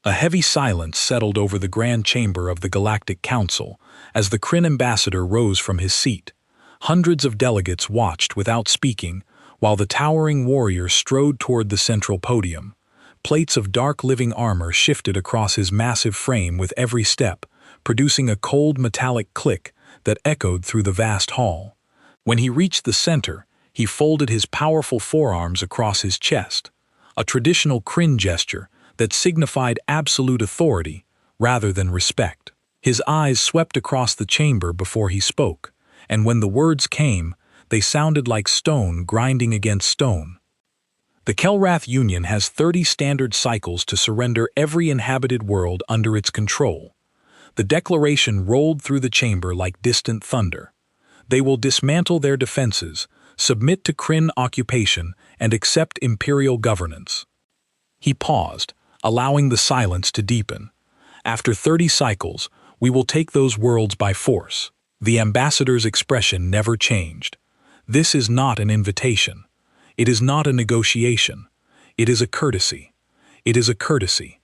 A heavy silence settled over the grand chamber of the Galactic Council as the Kryn ambassador rose from his seat. Hundreds of delegates watched without speaking while the towering warrior strode toward the central podium. Plates of dark living armor shifted across his massive frame with every step, producing a cold metallic click that echoed through the vast hall. When he reached the center, he folded his powerful forearms across his chest, a traditional Kryn gesture that signified absolute authority rather than respect. His eyes swept across the chamber before he spoke, and when the words came, they sounded like stone grinding against stone. The Kelrath Union has 30 standard cycles to surrender every inhabited world under its control. The declaration rolled through the chamber like distant thunder. They will dismantle their defenses, submit to Kryn occupation, and accept imperial governance. He paused, allowing the silence to deepen. After 30 cycles, we will take those worlds by force. The ambassador's expression never changed. This is not an invitation. It is not a negotiation. It is a courtesy. It is a courtesy.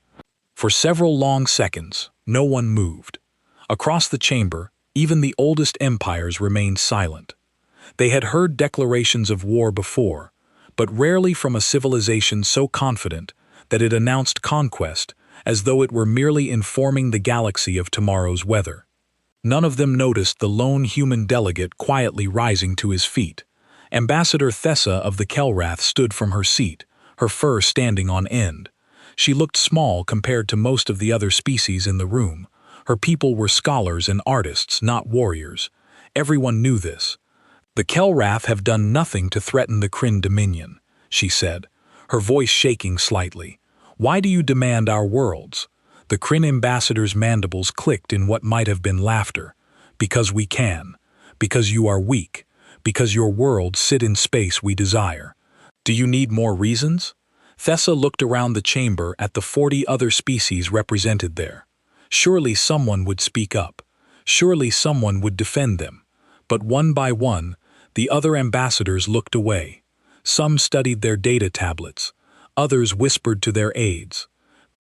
For several long seconds, no one moved. Across the chamber, even the oldest empires remained silent. They had heard declarations of war before, but rarely from a civilization so confident that it announced conquest as though it were merely informing the galaxy of tomorrow's weather. None of them noticed the lone human delegate quietly rising to his feet. Ambassador Thessa of the Kelrath stood from her seat, her fur standing on end. She looked small compared to most of the other species in the room. Her people were scholars and artists, not warriors. Everyone knew this. The Kelrath have done nothing to threaten the Kryn dominion, she said, her voice shaking slightly. Why do you demand our worlds? The Kryn ambassador's mandibles clicked in what might have been laughter. Because we can. Because you are weak. Because your worlds sit in space we desire. Do you need more reasons? Thessa looked around the chamber at the 40 other species represented there. Surely someone would speak up. Surely someone would defend them. But one by one, the other ambassadors looked away. Some studied their data tablets. Others whispered to their aides.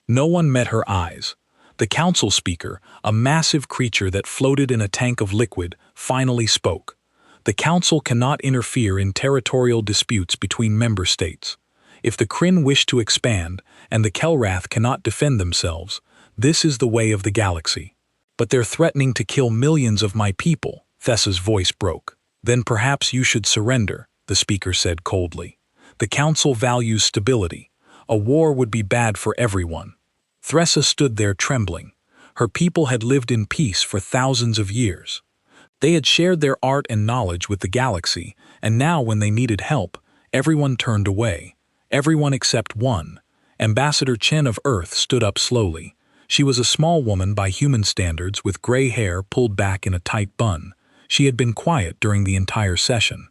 No one met her eyes. The council speaker, a massive creature that floated in a tank of liquid, finally spoke. The council cannot interfere in territorial disputes between member states. If the Kryn wish to expand, and the Kelrath cannot defend themselves, this is the way of the galaxy. But they're threatening to kill millions of my people, Thessa's voice broke. Then perhaps you should surrender, the speaker said coldly. The council values stability. A war would be bad for everyone. Thessa stood there trembling. Her people had lived in peace for thousands of years. They had shared their art and knowledge with the galaxy, and now when they needed help, everyone turned away. Everyone except one. Ambassador Chen of Earth stood up slowly. She was a small woman by human standards with gray hair pulled back in a tight bun. She had been quiet during the entire session.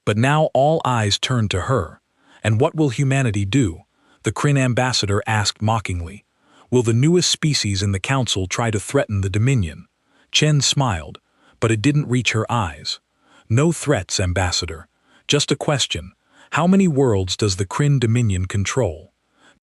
But now all eyes turned to her. And what will humanity do? The Kryn ambassador asked mockingly. Will the newest species in the council try to threaten the Dominion? Chen smiled, but it didn't reach her eyes. No threats, ambassador. Just a question. How many worlds does the Kryn Dominion control?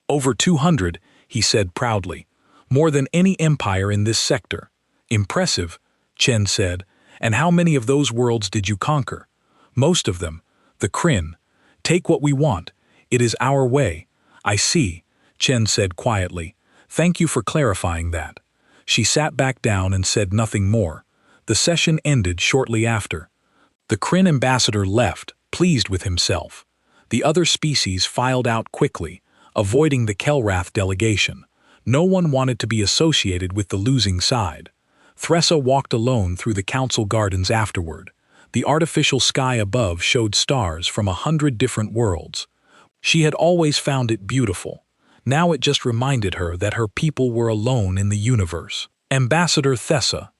Over 200, he said proudly. More than any empire in this sector. Impressive, Chen said. And how many of those worlds did you conquer? Most of them. The Kryn. Take what we want. It is our way. I see, Chen said quietly. Thank you for clarifying that. She sat back down and said nothing more. The session ended shortly after. The Kryn ambassador left, pleased with himself. The other species filed out quickly, avoiding the Kelrath delegation. No one wanted to be associated with the losing side. Thessa walked alone through the council gardens afterward. The artificial sky above showed stars from 100 different worlds. She had always found it beautiful. Now it just reminded her that her people were alone in the universe. Ambassador Thessa.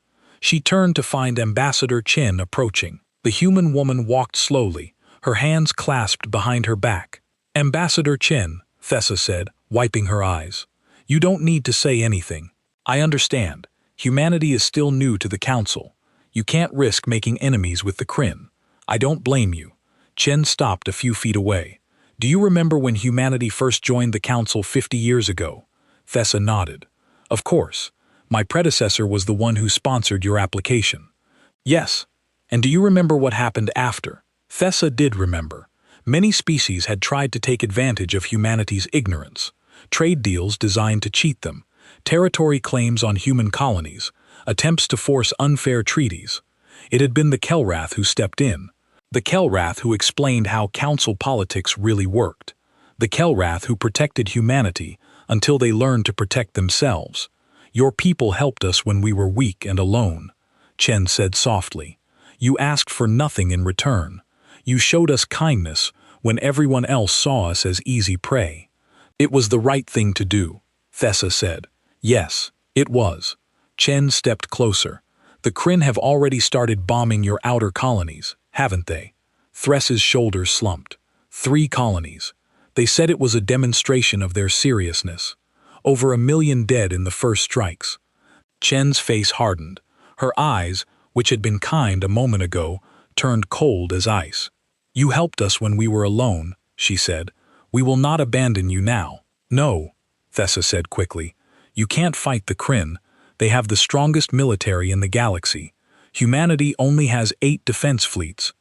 She turned to find Ambassador Chen approaching. The human woman walked slowly, her hands clasped behind her back. Ambassador Chen, Thessa said, wiping her eyes. You don't need to say anything. I understand. Humanity is still new to the council. You can't risk making enemies with the Kryn. I don't blame you. Chen stopped a few feet away. Do you remember when humanity first joined the council 50 years ago? Thessa nodded. Of course. My predecessor was the one who sponsored your application. Yes. And do you remember what happened after? Thessa did remember. Many species had tried to take advantage of humanity's ignorance. Trade deals designed to cheat them, territory claims on human colonies, attempts to force unfair treaties. It had been the Kelrath who stepped in. The Kelrath who explained how council politics really worked. The Kelrath who protected humanity until they learned to protect themselves. Your people helped us when we were weak and alone, Chen said softly. You asked for nothing in return. You showed us kindness when everyone else saw us as easy prey. It was the right thing to do, Thessa said. Yes, it was. Chen stepped closer. The Kryn have already started bombing your outer colonies, haven't they? Thessa's shoulders slumped. 3 colonies. They said it was a demonstration of their seriousness. Over 1 million dead in the first strikes. Chen's face hardened. Her eyes, which had been kind a moment ago, turned cold as ice. You helped us when we were alone, she said. We will not abandon you now. No, Thessa said quickly. You can't fight the Kryn. They have the strongest military in the galaxy. Humanity only has 8 defense fleets.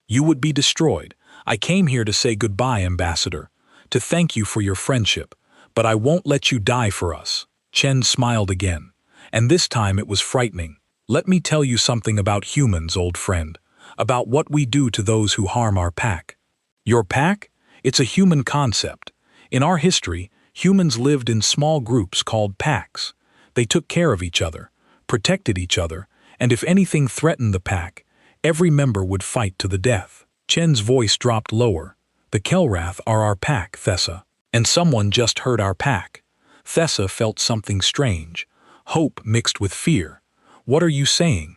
You would be destroyed. I came here to say goodbye, Ambassador. To thank you for your friendship. But I won't let you die for us. Chen smiled again. And this time it was frightening. Let me tell you something about humans, old friend. About what we do to those who harm our pack. Your pack? It's a human concept. In our history, humans lived in small groups called packs. They took care of each other, protected each other, and if anything threatened the pack, every member would fight to the death. Chen's voice dropped lower. The Kelrath are our pack, Thessa. And someone just hurt our pack. Thessa felt something strange. Hope mixed with fear. What are you saying?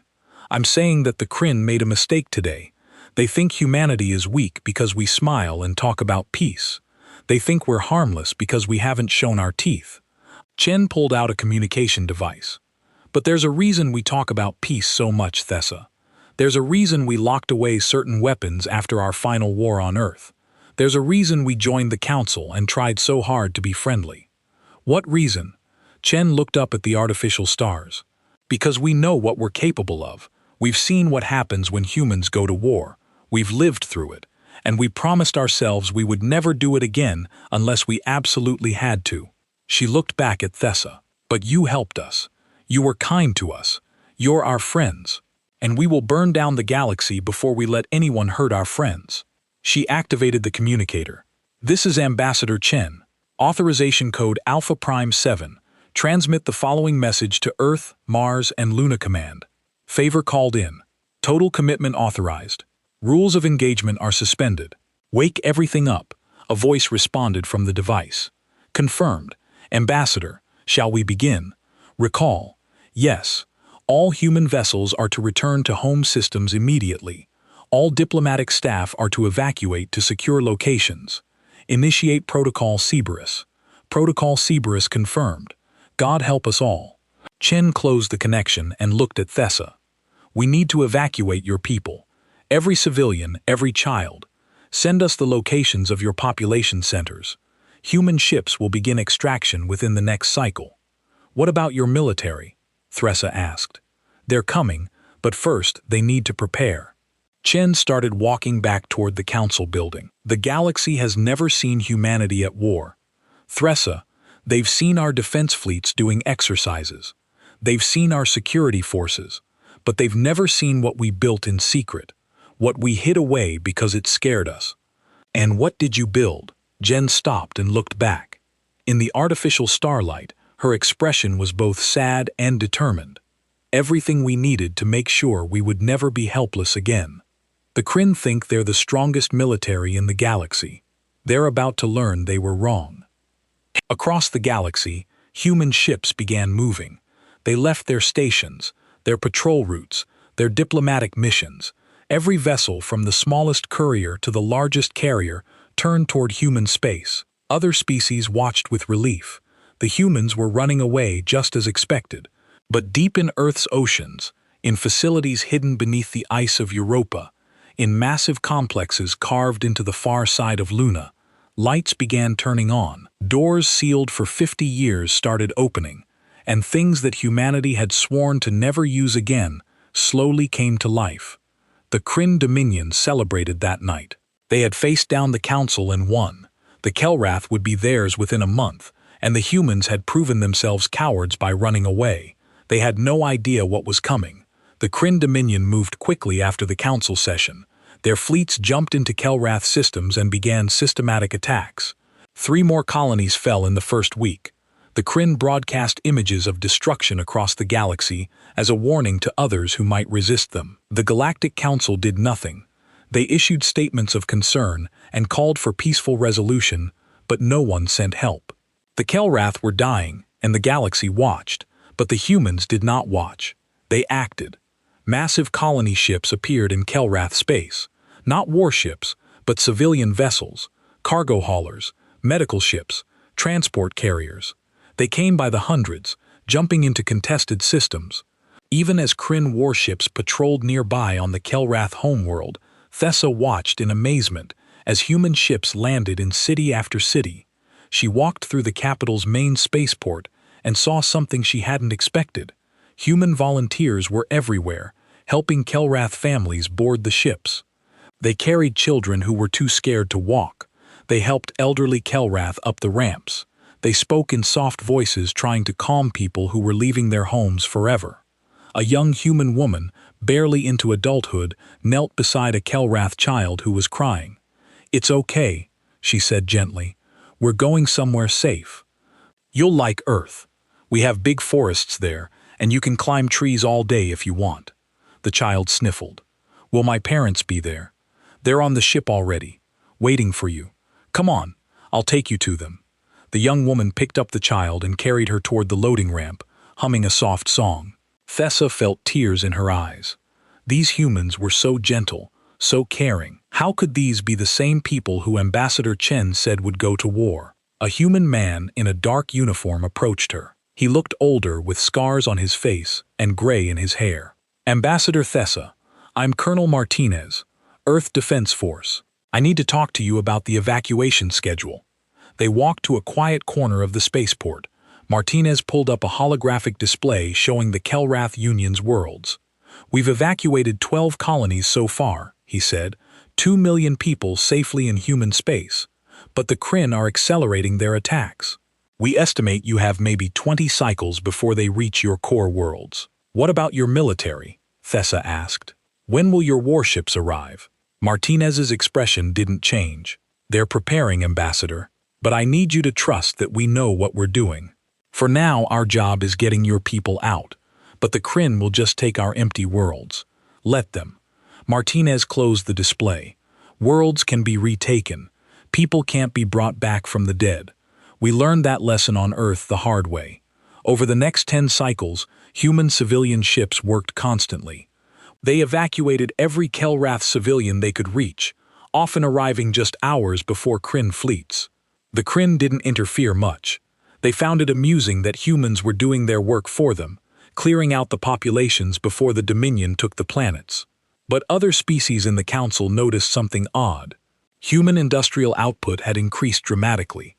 I'm saying that the Kryn made a mistake today. They think humanity is weak because we smile and talk about peace. They think we're harmless because we haven't shown our teeth. Chen pulled out a communication device. But there's a reason we talk about peace so much, Thessa. There's a reason we locked away certain weapons after our final war on Earth. There's a reason we joined the Council and tried so hard to be friendly. What reason? Chen looked up at the artificial stars. Because we know what we're capable of. We've seen what happens when humans go to war. We've lived through it. And we promised ourselves we would never do it again unless we absolutely had to. She looked back at Thessa. But you helped us. You were kind to us. You're our friends. And we will burn down the galaxy before we let anyone hurt our friends. She activated the communicator. This is Ambassador Chen. Authorization code Alpha Prime 7. Transmit the following message to Earth, Mars, and Luna Command. Favor called in. Total commitment authorized. Rules of engagement are suspended. Wake everything up. A voice responded from the device. Confirmed. Ambassador, shall we begin? Recall. Yes. All human vessels are to return to home systems immediately. All diplomatic staff are to evacuate to secure locations. Initiate Protocol Cerberus. Protocol Cerberus confirmed. God help us all. Chen closed the connection and looked at Thessa. We need to evacuate your people. Every civilian, every child. Send us the locations of your population centers. Human ships will begin extraction within the next cycle. What about your military? Thessa asked. They're coming, but first they need to prepare. Chen started walking back toward the council building. The galaxy has never seen humanity at war. Thessa, they've seen our defense fleets doing exercises. They've seen our security forces. But they've never seen what we built in secret. What we hid away because it scared us. And what did you build? Jen stopped and looked back. In the artificial starlight, her expression was both sad and determined. Everything we needed to make sure we would never be helpless again. The Kryn think they're the strongest military in the galaxy. They're about to learn they were wrong. Across the galaxy, human ships began moving. They left their stations, their patrol routes, their diplomatic missions. Every vessel from the smallest courier to the largest carrier turned toward human space. Other species watched with relief. The humans were running away just as expected. But deep in Earth's oceans, in facilities hidden beneath the ice of Europa, in massive complexes carved into the far side of Luna, lights began turning on. Doors sealed for 50 years started opening, and things that humanity had sworn to never use again slowly came to life. The Kryn Dominion celebrated that night. They had faced down the Council and won. The Kelrath would be theirs within a month, and the humans had proven themselves cowards by running away. They had no idea what was coming. The Kryn Dominion moved quickly after the Council session. Their fleets jumped into Kelrath systems and began systematic attacks. 3 more colonies fell in the first week. The Kryn broadcast images of destruction across the galaxy as a warning to others who might resist them. The Galactic Council did nothing. They issued statements of concern and called for peaceful resolution, but no one sent help. The Kelrath were dying, and the galaxy watched, but the humans did not watch. They acted. Massive colony ships appeared in Kelrath space. Not warships, but civilian vessels, cargo haulers, medical ships, transport carriers. They came by the hundreds, jumping into contested systems. Even as Kryn warships patrolled nearby on the Kelrath homeworld, Thessa watched in amazement as human ships landed in city after city. She walked through the capital's main spaceport and saw something she hadn't expected. Human volunteers were everywhere, helping Kelrath families board the ships. They carried children who were too scared to walk. They helped elderly Kelrath up the ramps. They spoke in soft voices trying to calm people who were leaving their homes forever. A young human woman, barely into adulthood, knelt beside a Kelrath child who was crying. "It's okay," she said gently. "We're going somewhere safe. You'll like Earth. We have big forests there, and you can climb trees all day if you want." The child sniffled. "Will my parents be there?" "They're on the ship already, waiting for you. Come on, I'll take you to them." The young woman picked up the child and carried her toward the loading ramp, humming a soft song. Thessa felt tears in her eyes. These humans were so gentle, so caring. How could these be the same people who Ambassador Chen said would go to war? A human man in a dark uniform approached her. He looked older, with scars on his face and gray in his hair. "Ambassador Thessa, I'm Colonel Martinez, Earth Defense Force. I need to talk to you about the evacuation schedule." They walked to a quiet corner of the spaceport. Martinez pulled up a holographic display showing the Kelrath Union's worlds. "We've evacuated 12 colonies so far," he said, 2 million people safely in human space. "But the Kryn are accelerating their attacks. We estimate you have maybe 20 cycles before they reach your core worlds." "What about your military?" Thessa asked. "When will your warships arrive?" Martinez's expression didn't change. "They're preparing, Ambassador. But I need you to trust that we know what we're doing. For now, our job is getting your people out, but the Kryn will just take our empty worlds. Let them." Martinez closed the display. "Worlds can be retaken. People can't be brought back from the dead. We learned that lesson on Earth the hard way. Over the next 10 cycles, human civilian ships worked constantly. They evacuated every Kelrath civilian they could reach, often arriving just hours before Kryn fleets. The Kryn didn't interfere much. They found it amusing that humans were doing their work for them, clearing out the populations before the Dominion took the planets. But other species in the Council noticed something odd. Human industrial output had increased dramatically.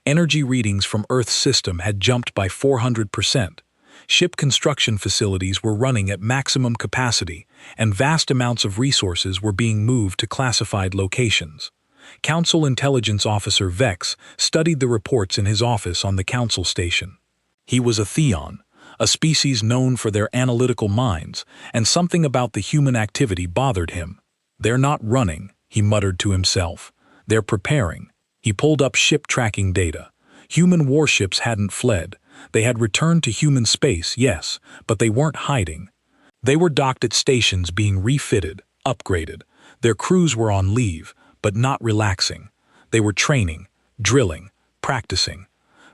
Energy readings from Earth's system had jumped by 400%. Ship construction facilities were running at maximum capacity, and vast amounts of resources were being moved to classified locations. Council Intelligence Officer Vex studied the reports in his office on the Council station. He was a Theon, a species known for their analytical minds, and something about the human activity bothered him. "They're not running," he muttered to himself. "They're preparing." He pulled up ship tracking data. Human warships hadn't fled. They had returned to human space, yes, but they weren't hiding. They were docked at stations being refitted, upgraded. Their crews were on leave, but not relaxing. They were training, drilling, practicing.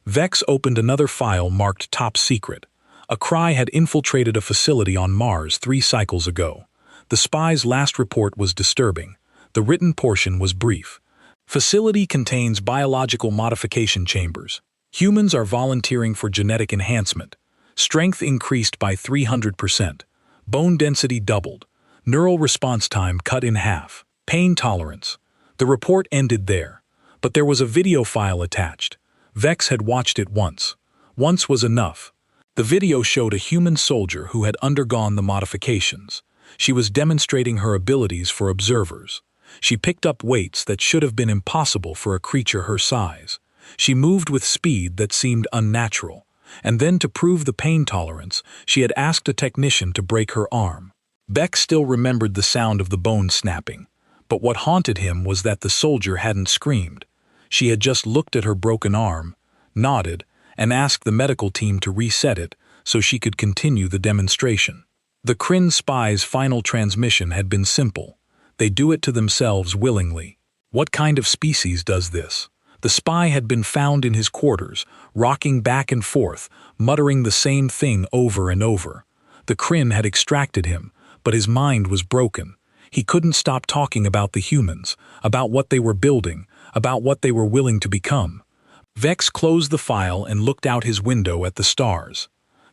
Vex opened another file marked Top Secret. A cry had infiltrated a facility on Mars 3 cycles ago. The spy's last report was disturbing. The written portion was brief. "Facility contains biological modification chambers. Humans are volunteering for genetic enhancement. Strength increased by 300%. Bone density doubled. Neural response time cut in half. Pain tolerance." The report ended there, but there was a video file attached. Vex had watched it once. Once was enough. The video showed a human soldier who had undergone the modifications. She was demonstrating her abilities for observers. She picked up weights that should have been impossible for a creature her size. She moved with speed that seemed unnatural. And then, to prove the pain tolerance, she had asked a technician to break her arm. Beck still remembered the sound of the bone snapping, but what haunted him was that the soldier hadn't screamed. She had just looked at her broken arm, nodded, and asked the medical team to reset it so she could continue the demonstration. The Kryn spy's final transmission had been simple. They do it to themselves willingly. What kind of species does this? The spy had been found in his quarters, rocking back and forth, muttering the same thing over and over. The Kryn had extracted him, but his mind was broken. He couldn't stop talking about the humans, about what they were building, about what they were willing to become. Vex closed the file and looked out his window at the stars.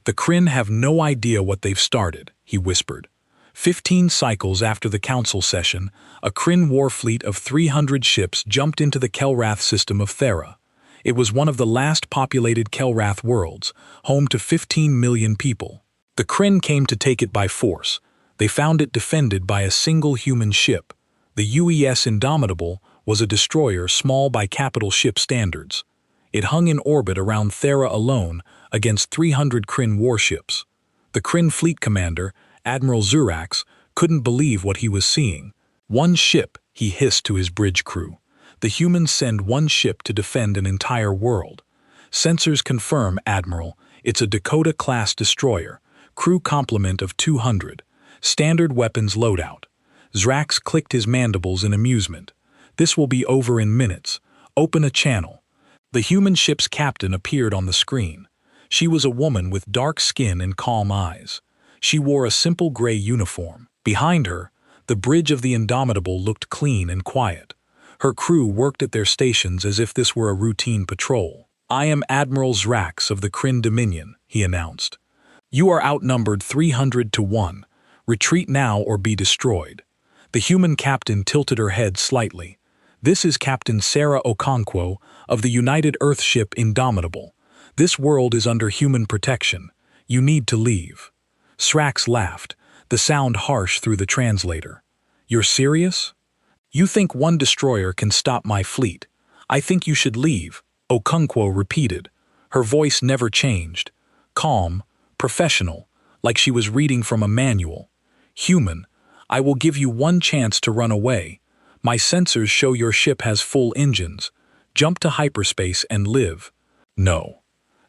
"The Kryn have no idea what they've started," he whispered. 15 cycles after the council session, a Kryn war fleet of 300 ships jumped into the Kelrath system of Thera. It was one of the last populated Kelrath worlds, home to 15 million people. The Kryn came to take it by force. They found it defended by a single human ship. The UES Indomitable was a destroyer small by capital ship standards. It hung in orbit around Thera alone against 300 Kryn warships. The Kryn fleet commander, Admiral Zurax, couldn't believe what he was seeing. "One ship," he hissed to his bridge crew. "The humans send one ship to defend an entire world." "Sensors confirm, Admiral. It's a Dakota-class destroyer. Crew complement of 200. Standard weapons loadout." Zrax clicked his mandibles in amusement. "This will be over in minutes. Open a channel." The human ship's captain appeared on the screen. She was a woman with dark skin and calm eyes. She wore a simple gray uniform. Behind her, the bridge of the Indomitable looked clean and quiet. Her crew worked at their stations as if this were a routine patrol. "I am Admiral Zrax of the Kryn Dominion," he announced. "You are outnumbered 300 to 1. Retreat now or be destroyed." The human captain tilted her head slightly. "This is Captain Sarah Okonkwo of the United Earth ship Indomitable. This world is under human protection. You need to leave." Zrax laughed, the sound harsh through the translator. "You're serious? You think one destroyer can stop my fleet? I think you should leave," Okonkwo repeated. Her voice never changed. Calm, professional, like she was reading from a manual. "Human, I will give you one chance to run away. My sensors show your ship has full engines. Jump to hyperspace and live." "No."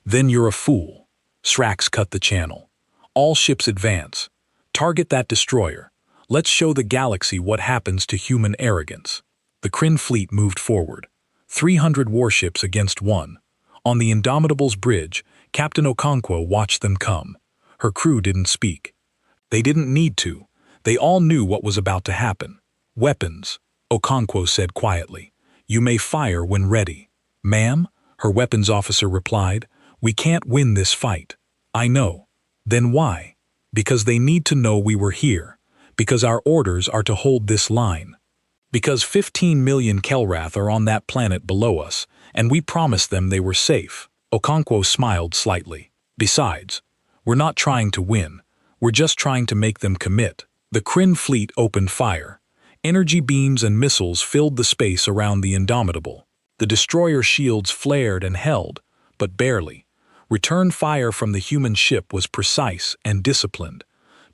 "Then you're a fool." Zrax cut the channel. "All ships advance. Target that destroyer. Let's show the galaxy what happens to human arrogance." The Kryn fleet moved forward. 300 warships against one. On the Indomitable's bridge, Captain Okonkwo watched them come. Her crew didn't speak. They didn't need to. They all knew what was about to happen. "Weapons," Okonkwo said quietly. "You may fire when ready." "Ma'am," her weapons officer replied, "we can't win this fight." "I know." "Then why?" "Because they need to know we were here. Because our orders are to hold this line. Because 15 million Kelrath are on that planet below us, and we promised them they were safe." Okonkwo smiled slightly. "Besides, we're not trying to win. We're just trying to make them commit." The Kryn fleet opened fire. Energy beams and missiles filled the space around the Indomitable. The destroyer shields flared and held, but barely. Return fire from the human ship was precise and disciplined.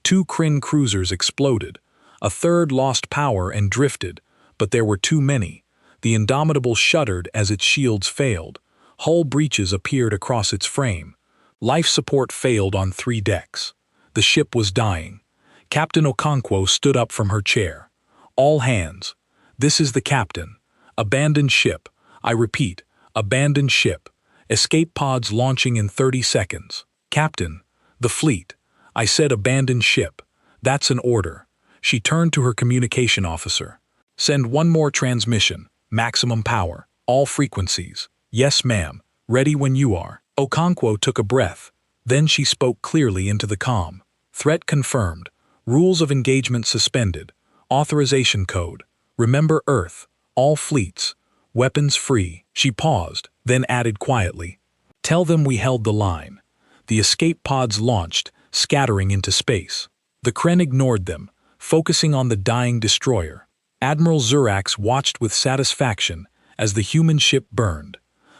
2 Kryn cruisers exploded. A third lost power and drifted, but there were too many. The Indomitable shuddered as its shields failed. Hull breaches appeared across its frame. Life support failed on 3 decks. The ship was dying. Captain Okonkwo stood up from her chair. "All hands. This is the captain. Abandoned ship. I repeat, abandoned ship. Escape pods launching in 30 seconds. Captain, the fleet. I said abandoned ship. That's an order." She turned to her communication officer. "Send one more transmission. Maximum power. All frequencies." "Yes, ma'am. Ready when you are." Okonkwo took a breath. Then she spoke clearly into the comm. "Threat confirmed. Rules of engagement suspended. Authorization code. Remember Earth. All fleets. Weapons free." She paused, then added quietly, "Tell them we held the line. The escape pods launched, scattering into space. The Kren ignored them, focusing on the dying destroyer. Admiral Zurax watched with satisfaction as the human ship burned.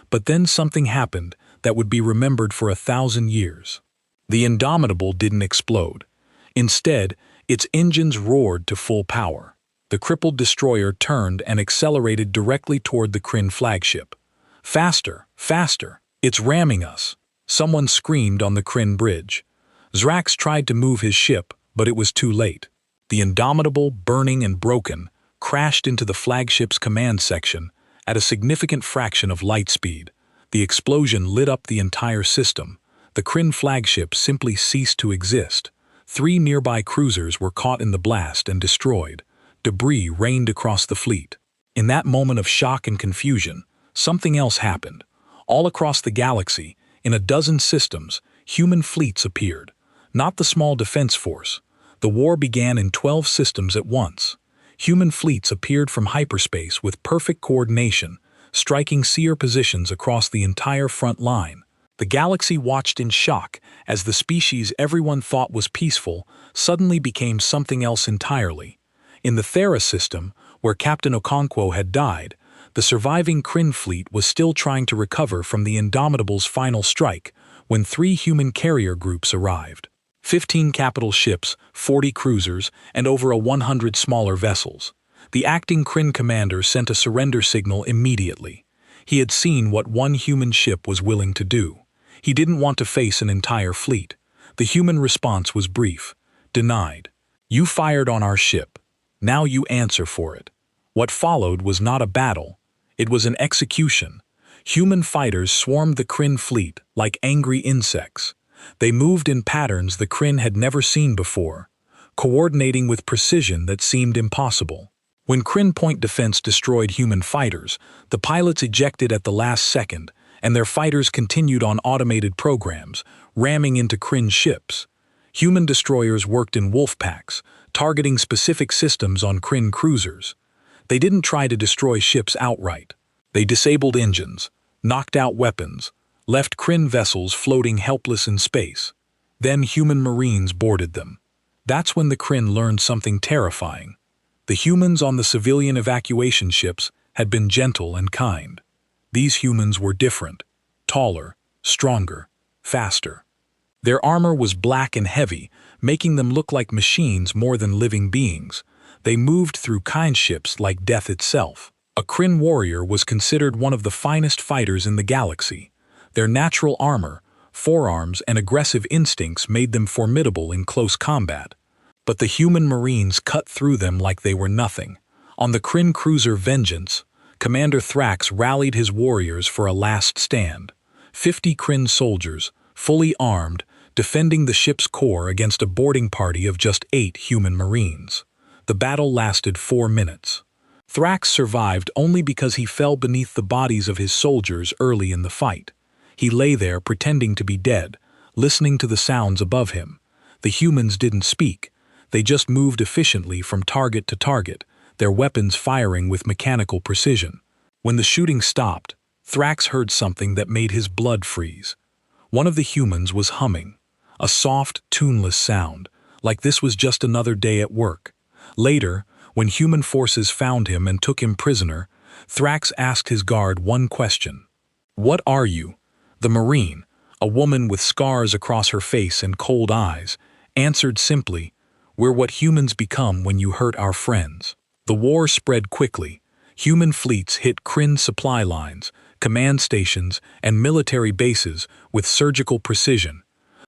But then something happened that would be remembered for 1,000 years. The Indomitable didn't explode. Instead, its engines roared to full power. The crippled destroyer turned and accelerated directly toward the Kryn flagship. "Faster! Faster! It's ramming us!" Someone screamed on the Kryn bridge. Zrax tried to move his ship, but it was too late. The Indomitable, burning and broken, crashed into the flagship's command section at a significant fraction of light speed. The explosion lit up the entire system. The Kryn flagship simply ceased to exist. 3 nearby cruisers were caught in the blast and destroyed. Debris rained across the fleet. In that moment of shock and confusion, something else happened. All across the galaxy, in a dozen systems, human fleets appeared. Not the small defense force. The war began in 12 systems at once. Human fleets appeared from hyperspace with perfect coordination, striking seer positions across the entire front line. The galaxy watched in shock as the species everyone thought was peaceful suddenly became something else entirely. In the Thera system, where Captain Okonkwo had died, the surviving Kryn fleet was still trying to recover from the Indomitable's final strike when 3 human carrier groups arrived. 15 capital ships, 40 cruisers, and over 100 smaller vessels. The acting Kryn commander sent a surrender signal immediately. He had seen what one human ship was willing to do. He didn't want to face an entire fleet. The human response was brief. "Denied. You fired on our ship. Now you answer for it." What followed was not a battle. It was an execution. Human fighters swarmed the Kryn fleet like angry insects. They moved in patterns the Kryn had never seen before, coordinating with precision that seemed impossible. When Kryn point defense destroyed human fighters, the pilots ejected at the last second, and their fighters continued on automated programs, ramming into Kryn ships. Human destroyers worked in wolf packs, targeting specific systems on Kryn cruisers. They didn't try to destroy ships outright. They disabled engines, knocked out weapons, left Kryn vessels floating helpless in space. Then human marines boarded them. That's when the Kryn learned something terrifying. The humans on the civilian evacuation ships had been gentle and kind. These humans were different, taller, stronger, faster. Their armor was black and heavy, making them look like machines more than living beings. They moved through kindships like death itself. A Kryn warrior was considered one of the finest fighters in the galaxy. Their natural armor, forearms, and aggressive instincts made them formidable in close combat. But the human marines cut through them like they were nothing. On the Kryn cruiser Vengeance, Commander Thrax rallied his warriors for a last stand. 50 Kryn soldiers, fully armed, defending the ship's core against a boarding party of just 8 human marines. The battle lasted 4 minutes. Thrax survived only because he fell beneath the bodies of his soldiers early in the fight. He lay there pretending to be dead, listening to the sounds above him. The humans didn't speak. They just moved efficiently from target to target, their weapons firing with mechanical precision. When the shooting stopped, Thrax heard something that made his blood freeze. One of the humans was humming, a soft, tuneless sound, like this was just another day at work. Later, when human forces found him and took him prisoner, Thrax asked his guard one question. "What are you?" The Marine, a woman with scars across her face and cold eyes, answered simply, "We're what humans become when you hurt our friends." The war spread quickly. Human fleets hit Kryn supply lines, command stations, and military bases with surgical precision.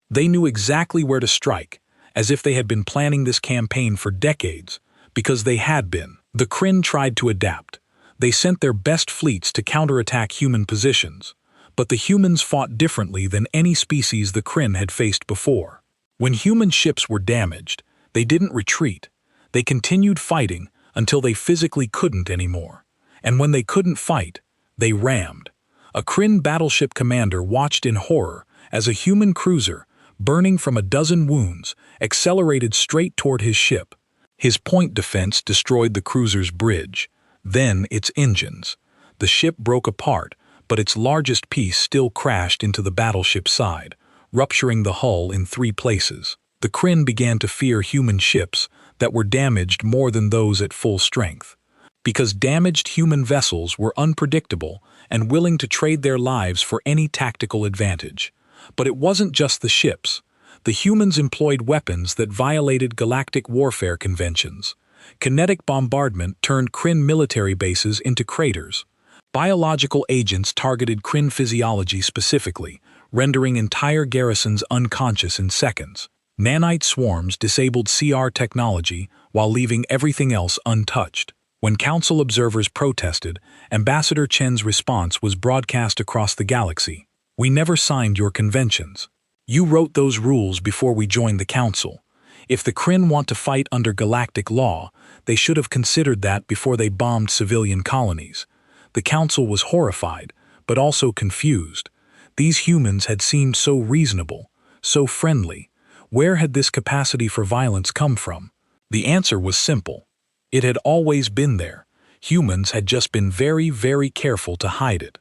They knew exactly where to strike, as if they had been planning this campaign for decades, because they had been. The Kryn tried to adapt. They sent their best fleets to counterattack human positions. But the humans fought differently than any species the Kryn had faced before. When human ships were damaged, they didn't retreat. They continued fighting until they physically couldn't anymore. And when they couldn't fight, they rammed. A Kryn battleship commander watched in horror as a human cruiser, burning from a dozen wounds, accelerated straight toward his ship. His point defense destroyed the cruiser's bridge, then its engines. The ship broke apart, but its largest piece still crashed into the battleship's side, rupturing the hull in 3 places. The Kryn began to fear human ships that were damaged more than those at full strength, because damaged human vessels were unpredictable and willing to trade their lives for any tactical advantage. But it wasn't just the ships. The humans employed weapons that violated galactic warfare conventions. Kinetic bombardment turned Kryn military bases into craters. Biological agents targeted Kryn physiology specifically, rendering entire garrisons unconscious in seconds. Nanite swarms disabled CR technology while leaving everything else untouched. When Council observers protested, Ambassador Chen's response was broadcast across the galaxy. "We never signed your conventions. You wrote those rules before we joined the Council. If the Kryn want to fight under galactic law, they should have considered that before they bombed civilian colonies." The Council was horrified, but also confused. These humans had seemed so reasonable, so friendly. Where had this capacity for violence come from? The answer was simple. It had always been there. Humans had just been very, very careful to hide it.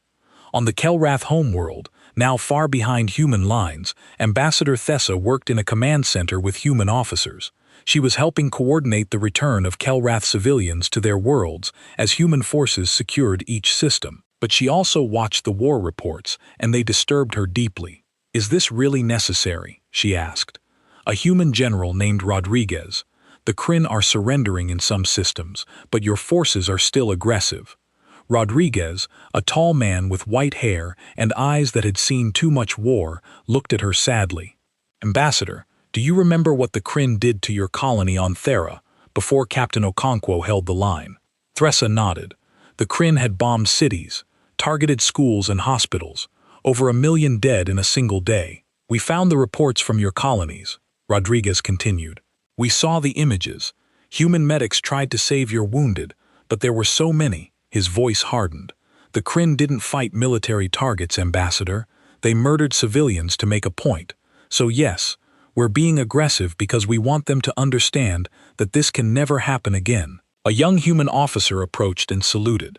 On the Kelrath homeworld, now far behind human lines, Ambassador Thessa worked in a command center with human officers. She was helping coordinate the return of Kelrath civilians to their worlds as human forces secured each system. But she also watched the war reports, and they disturbed her deeply. "Is this really necessary?" she asked. A human general named Rodriguez. "The Kryn are surrendering in some systems, but your forces are still aggressive." Rodriguez, a tall man with white hair and eyes that had seen too much war, looked at her sadly. "Ambassador, do you remember what the Kryn did to your colony on Thera before Captain Okonkwo held the line?" Thessa nodded. "The Kryn had bombed cities, targeted schools and hospitals, over 1 million dead in a single day. We found the reports from your colonies," Rodriguez continued. "We saw the images. Human medics tried to save your wounded, but there were so many." His voice hardened. "The Kryn didn't fight military targets, Ambassador. They murdered civilians to make a point. So yes, we're being aggressive because we want them to understand that this can never happen again." A young human officer approached and saluted.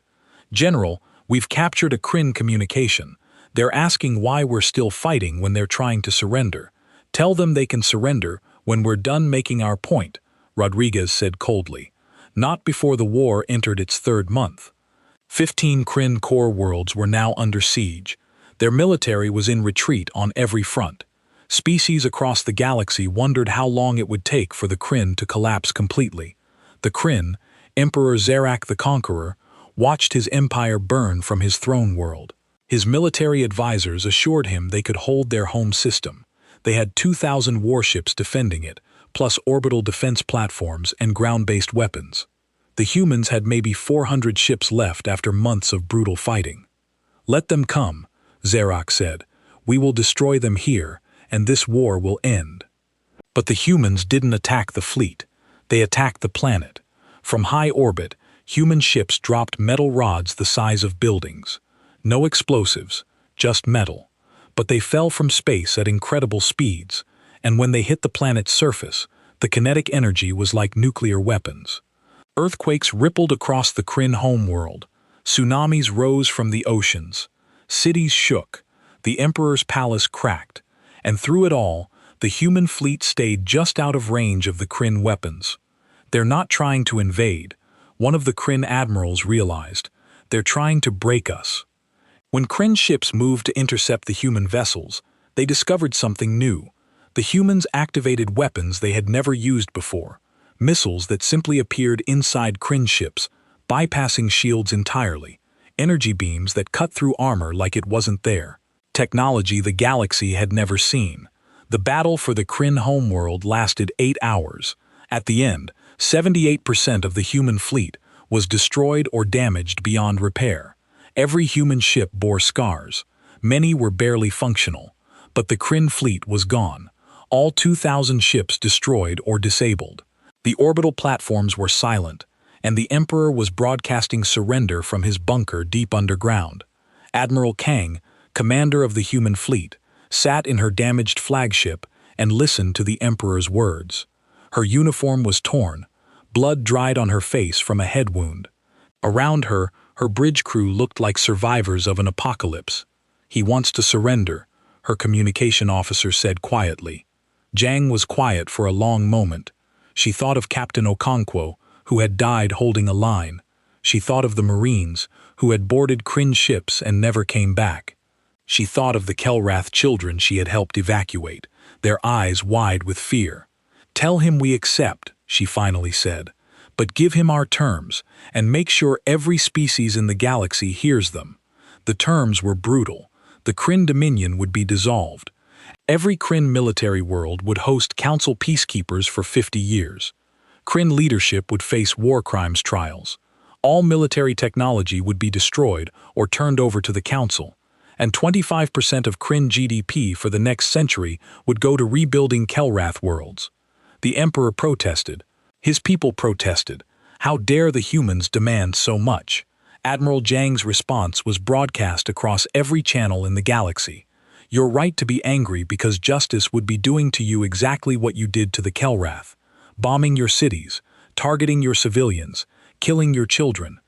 "General, we've captured a Kryn communication. They're asking why we're still fighting when they're trying to surrender. Tell them they can surrender when we're done making our point," Rodriguez said coldly. "Not before the war entered its 3rd month." 15 Kryn core worlds were now under siege. Their military was in retreat on every front. Species across the galaxy wondered how long it would take for the Kryn to collapse completely. The Kryn, Emperor Zarak the Conqueror, watched his empire burn from his throne world. His military advisors assured him they could hold their home system. They had 2,000 warships defending it, plus orbital defense platforms and ground-based weapons. The humans had maybe 400 ships left after months of brutal fighting. "Let them come," Zarak said. "We will destroy them here, and this war will end." But the humans didn't attack the fleet. They attacked the planet. From high orbit, human ships dropped metal rods the size of buildings. No explosives, just metal. But they fell from space at incredible speeds, and when they hit the planet's surface, the kinetic energy was like nuclear weapons. Earthquakes rippled across the Kryn homeworld. Tsunamis rose from the oceans. Cities shook. The Emperor's palace cracked. And through it all, the human fleet stayed just out of range of the Kryn weapons. "They're not trying to invade," one of the Kryn admirals realized. "They're trying to break us." When Kryn ships moved to intercept the human vessels, they discovered something new. The humans activated weapons they had never used before, missiles that simply appeared inside Kryn ships, bypassing shields entirely, energy beams that cut through armor like it wasn't there. Technology the galaxy had never seen. The battle for the Kryn homeworld lasted 8 hours. At the end, 78% of the human fleet was destroyed or damaged beyond repair. Every human ship bore scars. Many were barely functional. But the Kryn fleet was gone. All 2,000 ships destroyed or disabled. The orbital platforms were silent, and the Emperor was broadcasting surrender from his bunker deep underground. Admiral Kang, commander of the human fleet, sat in her damaged flagship and listened to the Emperor's words. Her uniform was torn. Blood dried on her face from a head wound. Around her, her bridge crew looked like survivors of an apocalypse. "He wants to surrender," her communication officer said quietly. Jang was quiet for a long moment. She thought of Captain Okonkwo, who had died holding a line. She thought of the Marines, who had boarded Kryn ships and never came back. She thought of the Kelrath children she had helped evacuate, their eyes wide with fear. "Tell him we accept," she finally said, "but give him our terms, and make sure every species in the galaxy hears them." The terms were brutal. The Kryn Dominion would be dissolved. Every Kryn military world would host council peacekeepers for 50 years. Kryn leadership would face war crimes trials. All military technology would be destroyed or turned over to the council, and 25% of Kryn GDP for the next century would go to rebuilding Kelrath worlds. The Emperor protested. His people protested. How dare the humans demand so much? Admiral Jang's response was broadcast across every channel in the galaxy. "You're right to be angry because justice would be doing to you exactly what you did to the Kelrath. Bombing your cities, targeting your civilians, killing your children.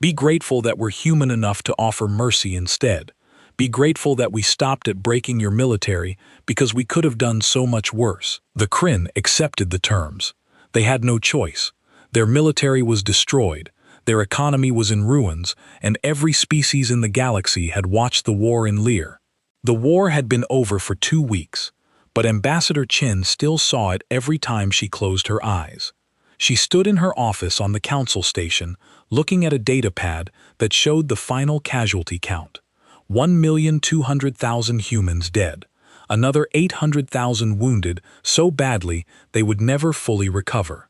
Be grateful that we're human enough to offer mercy instead. Be grateful that we stopped at breaking your military because we could have done so much worse." The Kryn accepted the terms. They had no choice. Their military was destroyed, their economy was in ruins, and every species in the galaxy had watched the war in Lear. The war had been over for 2 weeks, but Ambassador Chen still saw it every time she closed her eyes. She stood in her office on the council station, looking at a datapad that showed the final casualty count. 1,200,000 humans dead. Another 800,000 wounded so badly they would never fully recover.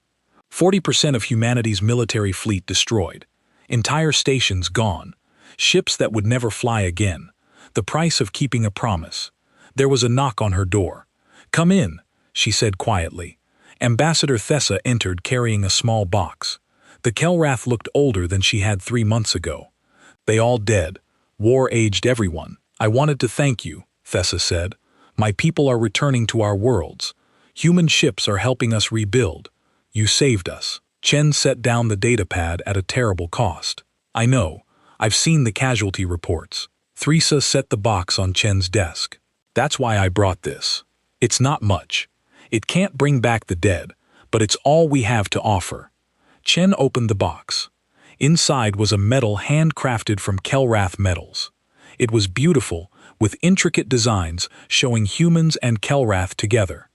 40% of humanity's military fleet destroyed. Entire stations gone. Ships that would never fly again. The price of keeping a promise. There was a knock on her door. "Come in," she said quietly. Ambassador Thessa entered carrying a small box. The Kelrath looked older than she had 3 months ago. "They all dead. War aged everyone. I wanted to thank you," Thessa said. "My people are returning to our worlds. Human ships are helping us rebuild. You saved us." Chen set down the datapad at a terrible cost. "I know. I've seen the casualty reports." Thessa set the box on Chen's desk. "That's why I brought this. It's not much. It can't bring back the dead, but it's all we have to offer." Chen opened the box. Inside was a medal handcrafted from Kelrath metals. It was beautiful, with intricate designs showing humans and Kelrath together.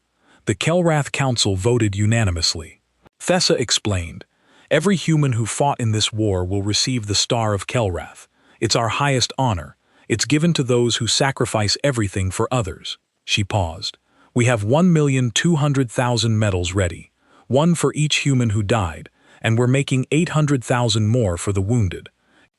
The Kelrath Council voted unanimously. Thessa explained, "Every human who fought in this war will receive the Star of Kelrath. It's our highest honor. It's given to those who sacrifice everything for others." She paused. "We have 1,200,000 medals ready, one for each human who died, and we're making 800,000 more for the wounded."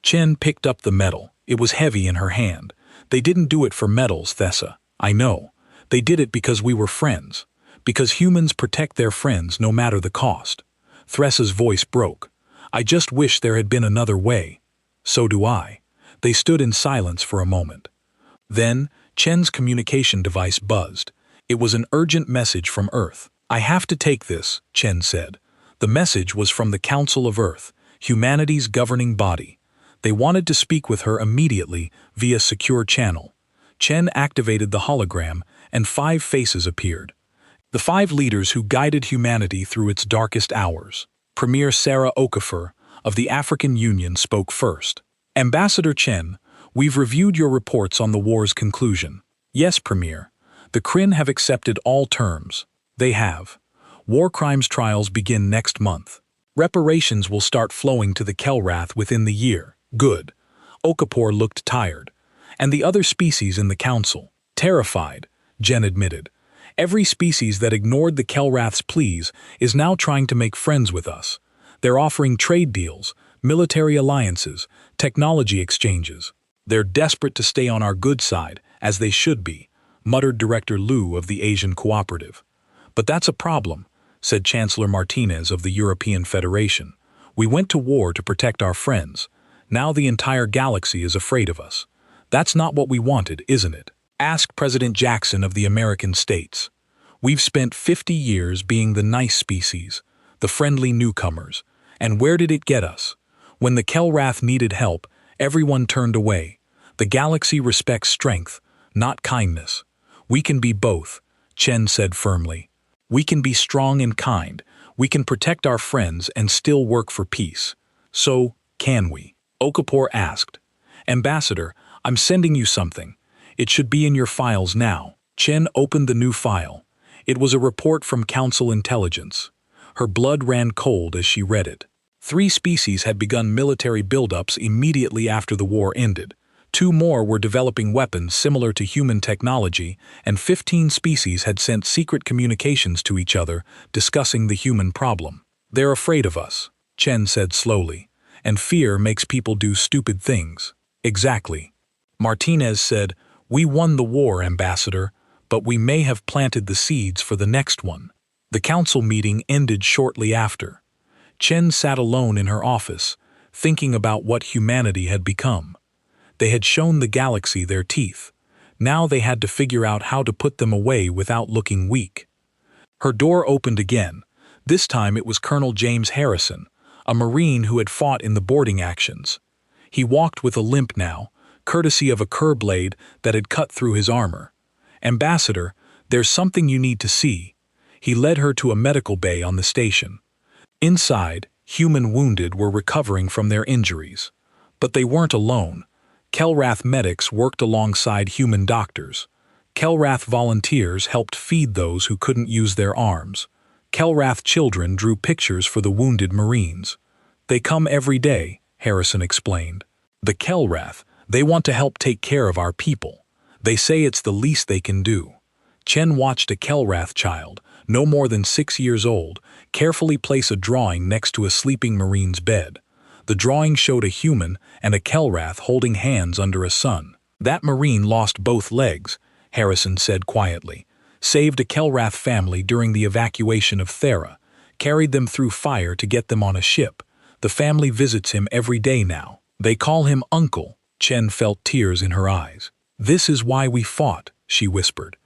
Chen picked up the medal. It was heavy in her hand. "They didn't do it for medals, Thessa. I know. They did it because we were friends. Because humans protect their friends no matter the cost." Thessa's voice broke. "I just wish there had been another way." "So do I." They stood in silence for a moment. Then, Chen's communication device buzzed. It was an urgent message from Earth. "I have to take this," Chen said. The message was from the Council of Earth, humanity's governing body. They wanted to speak with her immediately via secure channel. Chen activated the hologram, and 5 faces appeared. The 5 leaders who guided humanity through its darkest hours. Premier Sarah Okafor of the African Union spoke first. "Ambassador Chen, we've reviewed your reports on the war's conclusion." "Yes, Premier. The Kryn have accepted all terms." "They have. War crimes trials begin next month. Reparations will start flowing to the Kelrath within the year." "Good." Okafor looked tired. "And the other species in the council?" "Terrified," Jen admitted. "Every species that ignored the Kelrath's pleas is now trying to make friends with us. They're offering trade deals, military alliances, technology exchanges. They're desperate to stay on our good side, as they should be," muttered Director Liu of the Asian Cooperative. "But that's a problem," said Chancellor Martinez of the European Federation. "We went to war to protect our friends. Now the entire galaxy is afraid of us. That's not what we wanted, isn't it?" Ask President Jackson of the American states. "We've spent 50 years being the nice species, the friendly newcomers. And where did it get us? When the Kelrath needed help, everyone turned away. The galaxy respects strength, not kindness. We can be both, Chen said firmly. We can be strong and kind. We can protect our friends and still work for peace. So, can we? Okafor asked. Ambassador, I'm sending you something. It should be in your files now. Chen opened the new file. It was a report from Council Intelligence. Her blood ran cold as she read it. 3 species had begun military buildups immediately after the war ended. 2 more were developing weapons similar to human technology, and 15 species had sent secret communications to each other discussing the human problem. They're afraid of us, Chen said slowly, and fear makes people do stupid things. Exactly. Martinez said, We won the war, Ambassador, but we may have planted the seeds for the next one. The council meeting ended shortly after. Chen sat alone in her office, thinking about what humanity had become. They had shown the galaxy their teeth. Now they had to figure out how to put them away without looking weak. Her door opened again. This time it was Colonel James Harrison, a Marine who had fought in the boarding actions. He walked with a limp now, courtesy of a cur blade that had cut through his armor. Ambassador, there's something you need to see. He led her to a medical bay on the station. Inside, human wounded were recovering from their injuries. But they weren't alone. Kelrath medics worked alongside human doctors. Kelrath volunteers helped feed those who couldn't use their arms. Kelrath children drew pictures for the wounded Marines. They come every day, Harrison explained. The Kelrath, they want to help take care of our people. They say it's the least they can do. Chen watched a Kelrath child, no more than 6 years old, carefully place a drawing next to a sleeping Marine's bed. The drawing showed a human and a Kelrath holding hands under a sun. That Marine lost both legs, Harrison said quietly. Saved a Kelrath family during the evacuation of Thera, carried them through fire to get them on a ship. The family visits him every day now. They call him Uncle. Chen felt tears in her eyes. This is why we fought, she whispered.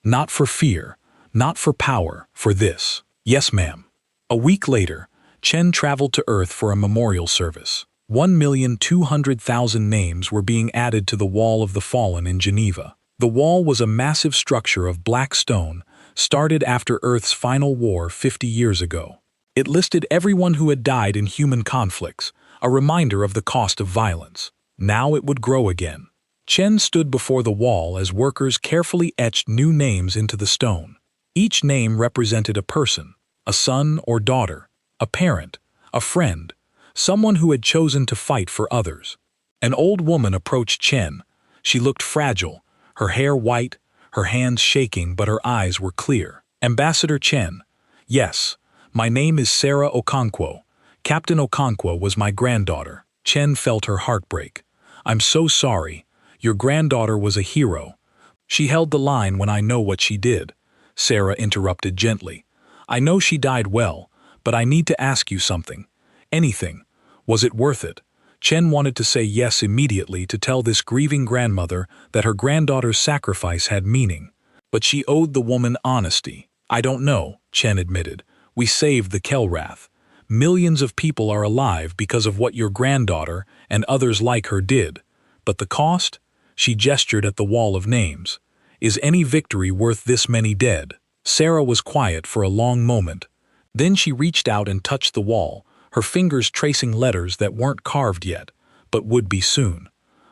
Not for fear, not for power, for this. Yes, ma'am. A week later, Chen traveled to Earth for a memorial service. 1,200,000 names were being added to the Wall of the Fallen in Geneva. The wall was a massive structure of black stone, started after Earth's final war 50 years ago. It listed everyone who had died in human conflicts, a reminder of the cost of violence. Now it would grow again. Chen stood before the wall as workers carefully etched new names into the stone. Each name represented a person, a son or daughter, a parent, a friend, someone who had chosen to fight for others. An old woman approached Chen. She looked fragile, her hair white, her hands shaking, but her eyes were clear. Ambassador Chen. Yes, my name is Sarah Okonkwo. Captain Okonkwo was my granddaughter. Chen felt her heart break. I'm so sorry. Your granddaughter was a hero. She held the line when I know what she did. Sarah interrupted gently. I know she died well, but I need to ask you something. Anything. Was it worth it? Chen wanted to say yes immediately to tell this grieving grandmother that her granddaughter's sacrifice had meaning. But she owed the woman honesty. I don't know, Chen admitted. We saved the Kelrath. Millions of people are alive because of what your granddaughter and others like her did. But the cost? She gestured at the wall of names. Is any victory worth this many dead? Sarah was quiet for a long moment. Then she reached out and touched the wall, her fingers tracing letters that weren't carved yet, but would be soon.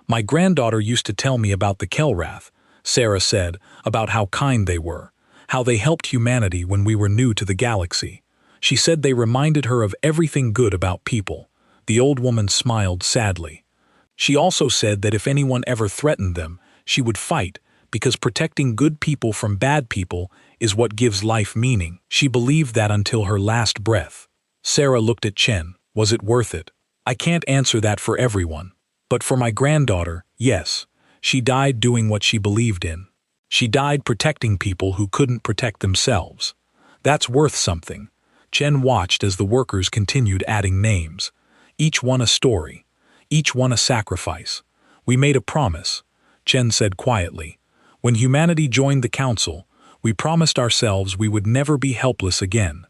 My granddaughter used to tell me about the Kelrath, Sarah said, about how kind they were, how they helped humanity when we were new to the galaxy. She said they reminded her of everything good about people. The old woman smiled sadly. She also said that if anyone ever threatened them, she would fight, because protecting good people from bad people is what gives life meaning. She believed that until her last breath. Sarah looked at Chen. Was it worth it? I can't answer that for everyone. But for my granddaughter, yes. She died doing what she believed in. She died protecting people who couldn't protect themselves. That's worth something. Chen watched as the workers continued adding names. Each one a story. Each one a sacrifice. We made a promise, Chen said quietly. When humanity joined the council, we promised ourselves we would never be helpless again.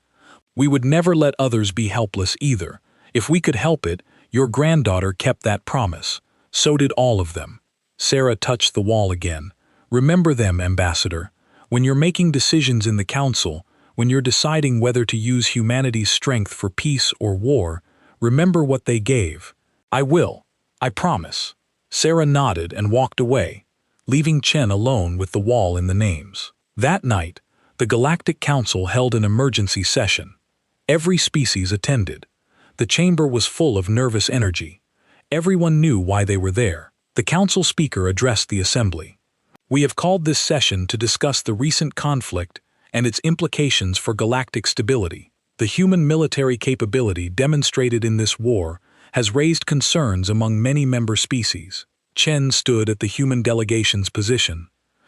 We would never let others be helpless either. If we could help it, your granddaughter kept that promise. So did all of them. Sarah touched the wall again. Remember them, Ambassador. When you're making decisions in the Council, when you're deciding whether to use humanity's strength for peace or war, remember what they gave. I will. I promise. Sarah nodded and walked away, leaving Chen alone with the wall in the names. That night, the Galactic Council held an emergency session. Every species attended. The chamber was full of nervous energy. Everyone knew why they were there. The council speaker addressed the assembly. We have called this session to discuss the recent conflict and its implications for galactic stability. The human military capability demonstrated in this war has raised concerns among many member species. Chen stood at the human delegation's position.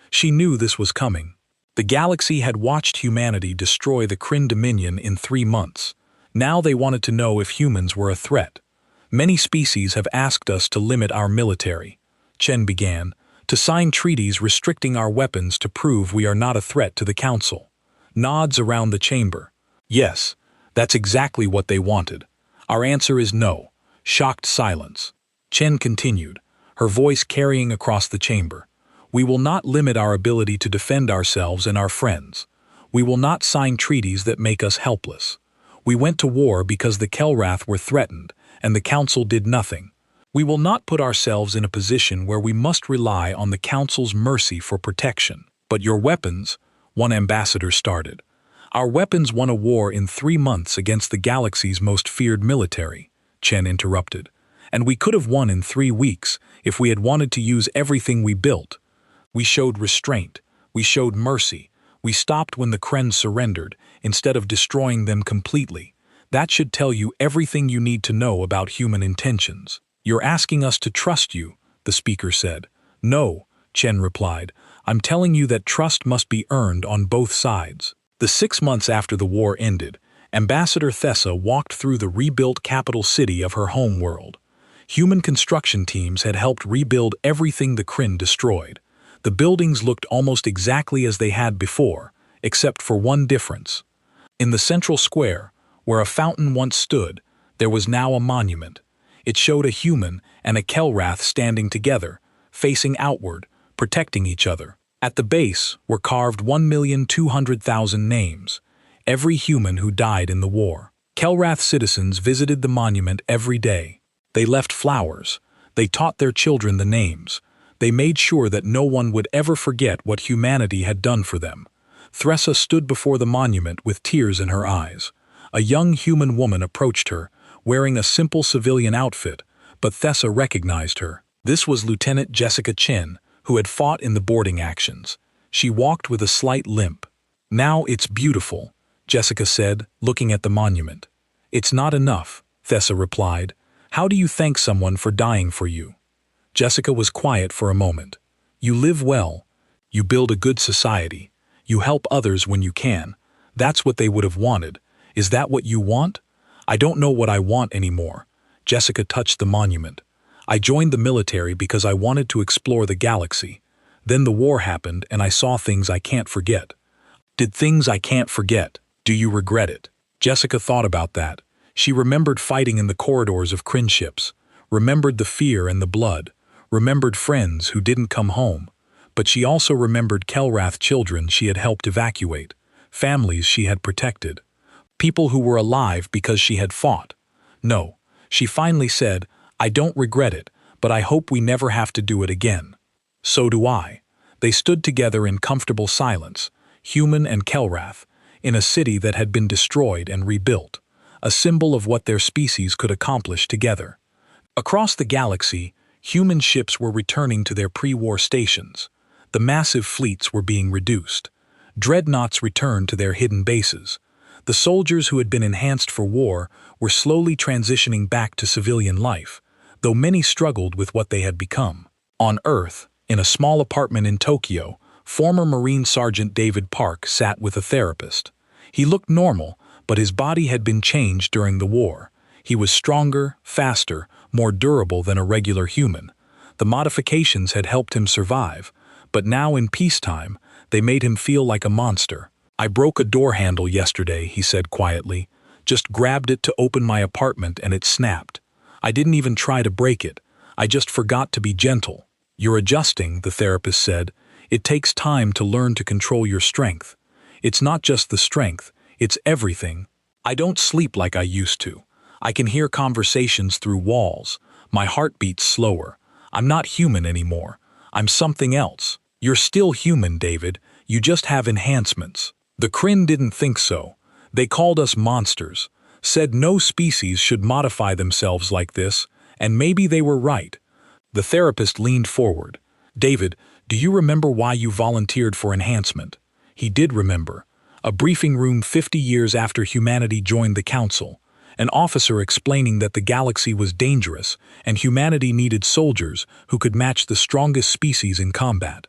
She knew this was coming. The galaxy had watched humanity destroy the Kryn Dominion in 3 months. Now they wanted to know if humans were a threat. Many species have asked us to limit our military, Chen began, to sign treaties restricting our weapons to prove we are not a threat to the Council. Nods around the chamber. Yes, that's exactly what they wanted. Our answer is no. Shocked silence. Chen continued, her voice carrying across the chamber. We will not limit our ability to defend ourselves and our friends. We will not sign treaties that make us helpless. We went to war because the Kelrath were threatened, and the Council did nothing. We will not put ourselves in a position where we must rely on the Council's mercy for protection. But your weapons, one ambassador started. Our weapons won a war in 3 months against the galaxy's most feared military, Chen interrupted. And we could have won in 3 weeks if we had wanted to use everything we built. We showed restraint. We showed mercy. We stopped when the Kryn surrendered, instead of destroying them completely. That should tell you everything you need to know about human intentions. You're asking us to trust you, the speaker said. No, Chen replied. I'm telling you that trust must be earned on both sides. The 6 months after the war ended, Ambassador Thessa walked through the rebuilt capital city of her home world. Human construction teams had helped rebuild everything the Kryn destroyed. The buildings looked almost exactly as they had before, except for one difference. In the central square, where a fountain once stood, there was now a monument. It showed a human and a Kelrath standing together, facing outward, protecting each other. At the base were carved 1,200,000 names, every human who died in the war. Kelrath citizens visited the monument every day. They left flowers. They taught their children the names. They made sure that no one would ever forget what humanity had done for them. Thessa stood before the monument with tears in her eyes. A young human woman approached her, wearing a simple civilian outfit, but Thessa recognized her. This was Lieutenant Jessica Chen, who had fought in the boarding actions. She walked with a slight limp. Now it's beautiful, Jessica said, looking at the monument. It's not enough, Thessa replied. How do you thank someone for dying for you? Jessica was quiet for a moment. You live well. You build a good society. You help others when you can. That's what they would have wanted. Is that what you want? I don't know what I want anymore. Jessica touched the monument. I joined the military because I wanted to explore the galaxy. Then the war happened and I saw things I can't forget. Did things I can't forget? Do you regret it? Jessica thought about that. She remembered fighting in the corridors of Kryn ships, remembered the fear and the blood, remembered friends who didn't come home. But she also remembered Kelrath children she had helped evacuate, families she had protected, people who were alive because she had fought. No, she finally said, I don't regret it, but I hope we never have to do it again. So do I. They stood together in comfortable silence, human and Kelrath, in a city that had been destroyed and rebuilt, a symbol of what their species could accomplish together. Across the galaxy, human ships were returning to their pre-war stations. The massive fleets were being reduced. Dreadnoughts returned to their hidden bases. The soldiers who had been enhanced for war were slowly transitioning back to civilian life, though many struggled with what they had become. On Earth, in a small apartment in Tokyo, former Marine Sergeant David Park sat with a therapist. He looked normal, but his body had been changed during the war. He was stronger, faster, more durable than a regular human. The modifications had helped him survive, but now in peacetime, they made him feel like a monster. I broke a door handle yesterday, he said quietly. Just grabbed it to open my apartment and it snapped. I didn't even try to break it. I just forgot to be gentle. You're adjusting, the therapist said. It takes time to learn to control your strength. It's not just the strength, it's everything. I don't sleep like I used to. I can hear conversations through walls. My heart beats slower. I'm not human anymore. I'm something else. You're still human, David. You just have enhancements. The Kryn didn't think so. They called us monsters, said no species should modify themselves like this, and maybe they were right. The therapist leaned forward. David, do you remember why you volunteered for enhancement? He did remember. A briefing room 50 years after humanity joined the Council. An officer explaining that the galaxy was dangerous and humanity needed soldiers who could match the strongest species in combat.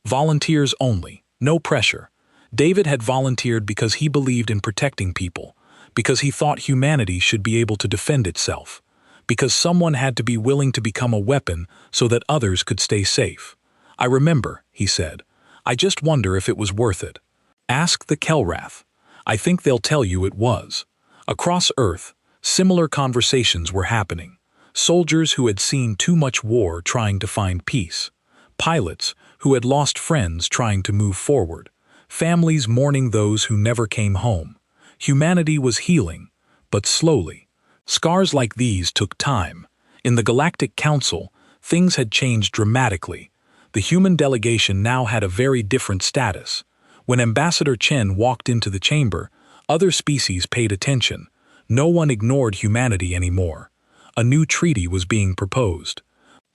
Volunteers only, no pressure. David had volunteered because he believed in protecting people, because he thought humanity should be able to defend itself, because someone had to be willing to become a weapon so that others could stay safe. I remember, he said. I just wonder if it was worth it. Ask the Kelrath. I think they'll tell you it was. Across Earth, similar conversations were happening. Soldiers who had seen too much war trying to find peace. Pilots who had lost friends trying to move forward. Families mourning those who never came home. Humanity was healing, but slowly. Scars like these took time. In the Galactic Council, things had changed dramatically. The human delegation now had a very different status. When Ambassador Chen walked into the chamber, other species paid attention. No one ignored humanity anymore. A new treaty was being proposed.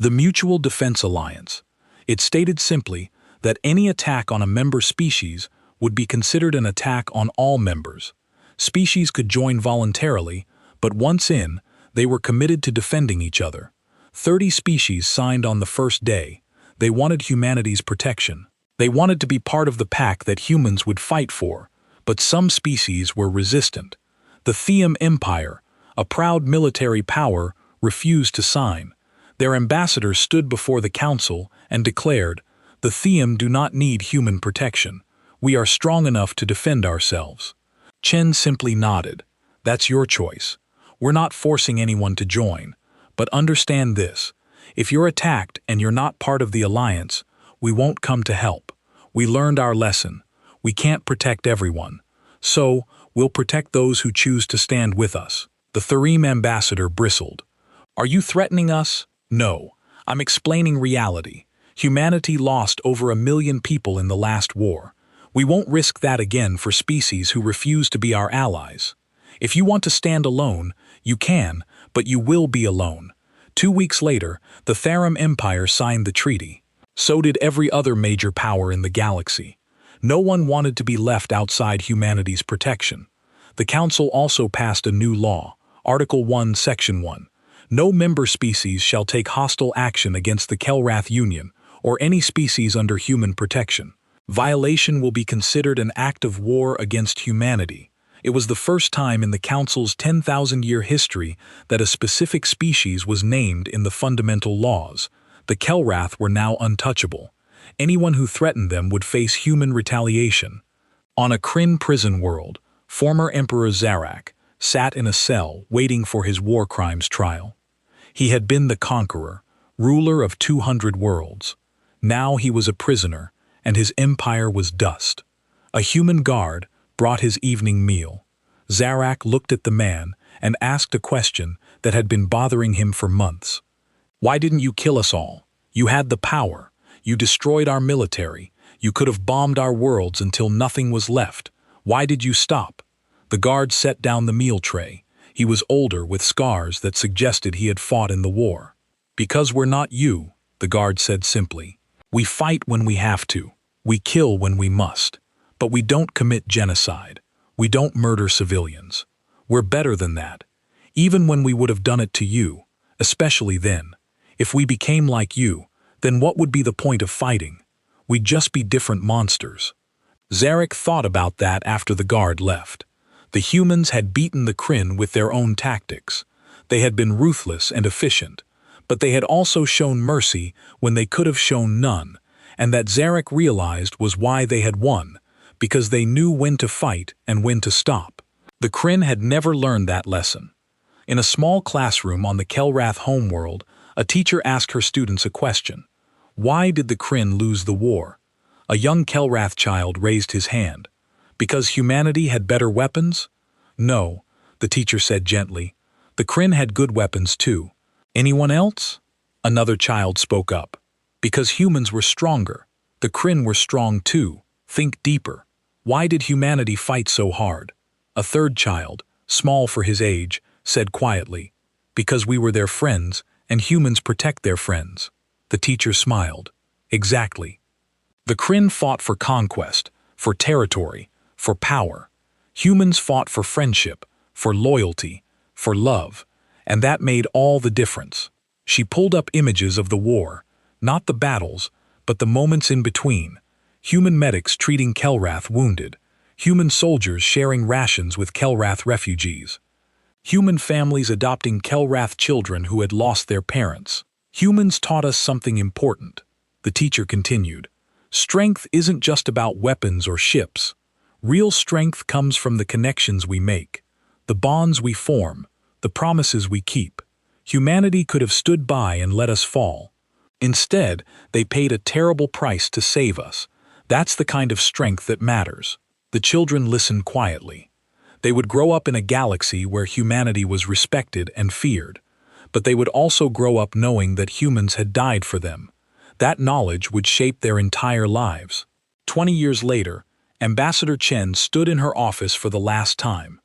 The Mutual Defense Alliance. It stated simply that any attack on a member species would be considered an attack on all members. Species could join voluntarily, but once in, they were committed to defending each other. 30 species signed on the first day. They wanted humanity's protection. They wanted to be part of the pack that humans would fight for, but some species were resistant. The Theum Empire, a proud military power, refused to sign. Their ambassador stood before the council and declared, "The Theum do not need human protection. We are strong enough to defend ourselves." Chen simply nodded. "That's your choice. We're not forcing anyone to join. But understand this. If you're attacked and you're not part of the alliance, we won't come to help. We learned our lesson. We can't protect everyone. So, we'll protect those who choose to stand with us." The Therum ambassador bristled. "Are you threatening us?" "No. I'm explaining reality. Humanity lost over 1 million people in the last war. We won't risk that again for species who refuse to be our allies. If you want to stand alone, you can, but you will be alone." 2 weeks later, the Therum Empire signed the treaty. So did every other major power in the galaxy. No one wanted to be left outside humanity's protection. The Council also passed a new law, Article 1, Section 1. No member species shall take hostile action against the Kelrath Union or any species under human protection. Violation will be considered an act of war against humanity. It was the first time in the Council's 10,000-year history that a specific species was named in the fundamental laws. The Kelrath were now untouchable. Anyone who threatened them would face human retaliation. On a Kryn prison world, former Emperor Zarak sat in a cell waiting for his war crimes trial. He had been the conqueror, ruler of 200 worlds. Now he was a prisoner, and his empire was dust. A human guard brought his evening meal. Zarak looked at the man and asked a question that had been bothering him for months. "Why didn't you kill us all? You had the power. You destroyed our military. You could have bombed our worlds until nothing was left. Why did you stop?" The guard set down the meal tray. He was older with scars that suggested he had fought in the war. "Because we're not you," the guard said simply. "We fight when we have to. We kill when we must. But we don't commit genocide. We don't murder civilians. We're better than that. Even when we would have done it to you, especially then. If we became like you, then what would be the point of fighting? We'd just be different monsters." Zarak thought about that after the guard left. The humans had beaten the Kryn with their own tactics. They had been ruthless and efficient, but they had also shown mercy when they could have shown none, and that Zarak realized was why they had won, because they knew when to fight and when to stop. The Kryn had never learned that lesson. In a small classroom on the Kelrath homeworld, a teacher asked her students a question. Why did the Kryn lose the war? A young Kelrath child raised his hand. Because humanity had better weapons? No, the teacher said gently. The Kryn had good weapons too. Anyone else? Another child spoke up. Because humans were stronger. The Kryn were strong too. Think deeper. Why did humanity fight so hard? A third child, small for his age, said quietly. Because we were their friends, and humans protect their friends. The teacher smiled. Exactly. The Kryn fought for conquest, for territory, for power. Humans fought for friendship, for loyalty, for love, and that made all the difference. She pulled up images of the war, not the battles, but the moments in between. Human medics treating Kelrath wounded, human soldiers sharing rations with Kelrath refugees, human families adopting Kelrath children who had lost their parents. Humans taught us something important. The teacher continued. Strength isn't just about weapons or ships. Real strength comes from the connections we make, the bonds we form, the promises we keep. Humanity could have stood by and let us fall. Instead, they paid a terrible price to save us. That's the kind of strength that matters. The children listened quietly. They would grow up in a galaxy where humanity was respected and feared, but they would also grow up knowing that humans had died for them. That knowledge would shape their entire lives. 20 years later, Ambassador Chen stood in her office for the last time.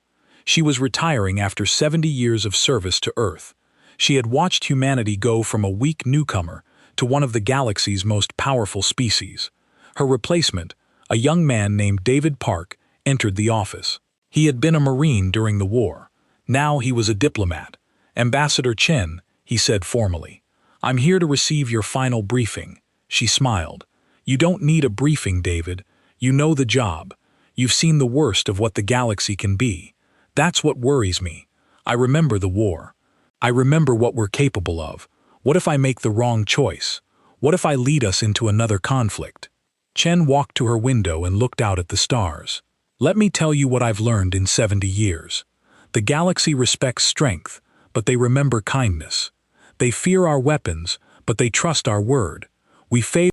She was retiring after 70 years of service to Earth. She had watched humanity go from a weak newcomer to one of the galaxy's most powerful species. Her replacement, a young man named David Park, entered the office. He had been a Marine during the war. Now he was a diplomat. Ambassador Chen, he said formally, I'm here to receive your final briefing. She smiled. You don't need a briefing, David. You know the job. You've seen the worst of what the galaxy can be. That's what worries me. I remember the war. I remember what we're capable of. What if I make the wrong choice? What if I lead us into another conflict? Chen walked to her window and looked out at the stars. Let me tell you what I've learned in 70 years. The galaxy respects strength, but they remember kindness. They fear our weapons, but they trust our word. We favor